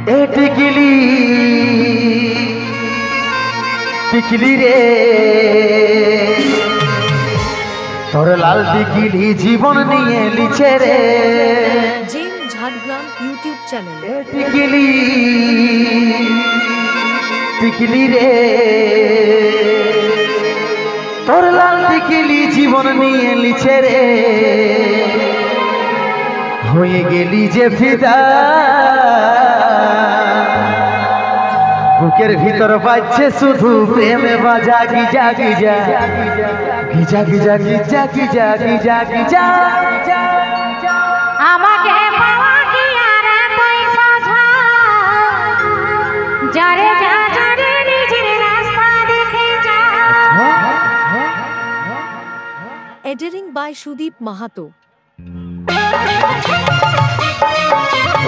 টিকলি টিকলি রে তোর লাল টিকলি জীবন নিয়ে লিছে রে জেন ঝাড়গ্রাম ইউটিউব চ্যানেল। টিকলি টিকলি রে তোর লাল টিকলি জীবন নিয়ে লিছে রে হয়ে গেলি যে ফিদা বুকের ভিতর বাজছে শুধু প্রেমে বাজা Giza Giza Giza Giza Giza Giza Giza Giza আমাকে পাওয়া কি আর তুই সোজা যারে যা যারে নিজের রাস্তা দেখে যা। Editing by Sudip Mahato.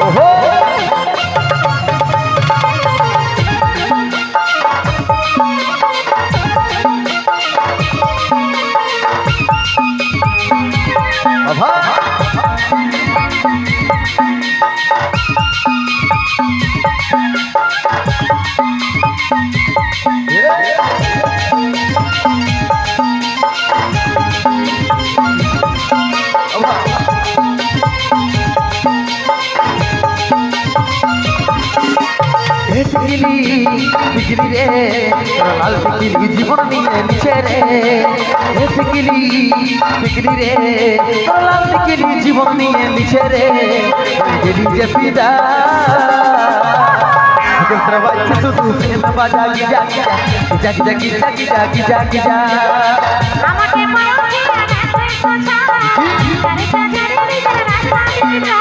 ওহো বাবা টিকলি টিকলি রে লাল টিকলি জীবন নিয়ে লিছে রে টিকলি টিকলি রে লাল টিকলি জীবন নিয়ে লিছে রে গেলি যে ফিদা বাজছে শুধু প্রেম বাজা Giza Giza Giza Giza Giza Giza Giza আমাকে পাওয়া কি আর তুই সোজা যারে যা যারে নিজের রাস্তা দেখে যা।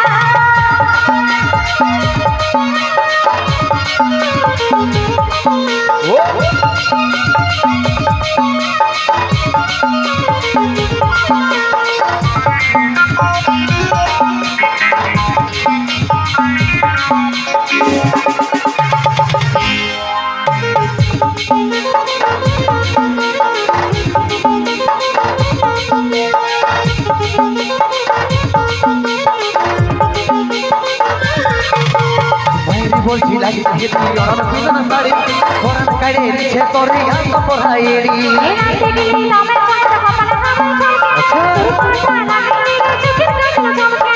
বলছি লাগি তুই অনন পিজন সাড়ি ফোরন কাড়ে লিছে তোরে আত পড়াইড়ি এই রাতে গেলি নামে কথা কপালে নামে চলকে তুই কথা লাগলি চোখে চোখ চমকে।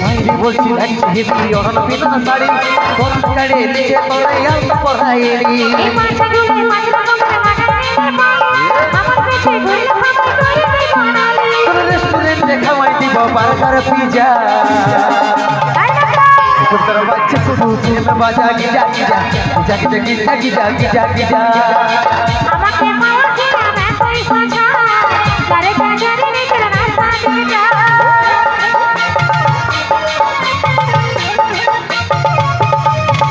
মাইরি বলছি লাগি তুই অনন পিজন সাড়ি ফোরন কাড়ে লিছে তোরে আত পড়াইড়ি এই মাছগুলো মাছরা কমরে মাগালে আমার পেছে ঘুরে খাবার করে দেই বানালি তোর রেস্টুরেন্টে খাওয়াই দিব বার্গার পিজা তোর বাচ্চা শুধু প্রেম বাজা Giza Giza Giza Giza Giza Giza Giza আমাকে পাওয়া কি আর তুই সোজা যারে যা যারে নিজের রাস্তা দেখে যা।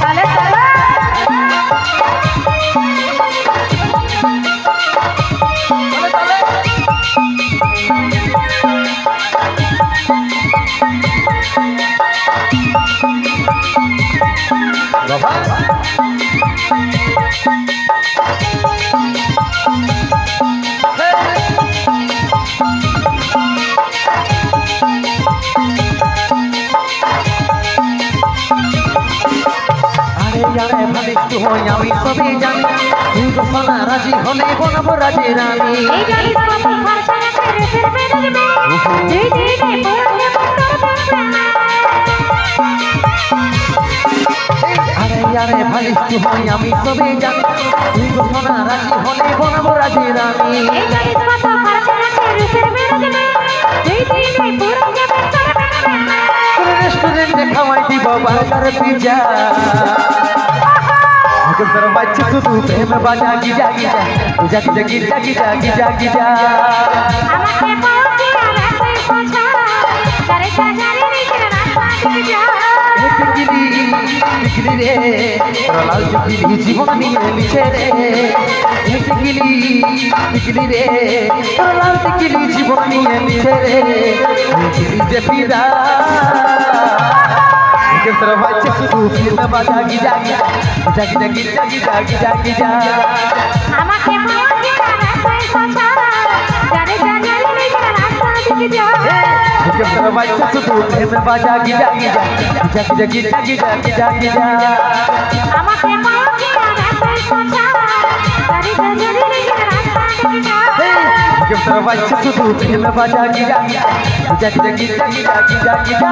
চলে চলে বাবা আরে আরে ভাবিস তুই আমি সবই জানি তুই তো সোনা রাজি হলে বনবো রাজি রানী এই জানি কত খরচা আছে রেসের বেরবে জি জি রে পুরো তোর প্রেমে। আরে আরে ভাবিস তুই আমি সবই জানি তুই তো সোনা রাজি হলে বনবো রাজি রানী এই জানি কত খরচা আছে রেসের বেরবে জি জি রে পুরো তোর প্রেমে। রেস্টুরেন্টে খাওয়াই দিব বার্গার পিজা তোর বাচ্চা শুধু প্রেম বাজা Giza Giza Giza Giza Giza Giza Giza Giza আমাকে পাওয়া কি আর তুই সোজা যারে যা যারে নিজের রাস্তা দেখে যা। টিকলি টিকলি রে তোর লাল টিকলি জীবন নিয়ে লিছে রে টিকলি টিকলি রে তোর লাল টিকলি জীবন নিয়ে লিছে রে টিকলি যে ফিদা তোর বাচ্চা শুধু প্রেম বাজা Giza Giza Giza Giza Giza Giza Giza আমাকে পাওয়া কি আর তুই সোজা যারে যা যারে নিজের রাস্তা দিকে যা मुझे तेरा बाइक से तू में बाजा गिजा गिजा गिजा गिजा गिजा गिजा गिजा गिजा আমাকে বলছি রাতে সোজা গাড়ি গাড়ি রেখে রাস্তা দিকে যা मुझे तेरा बाइक से तू में बाजा गिजा गिजा गिजा गिजा गिजा गिजा गिजा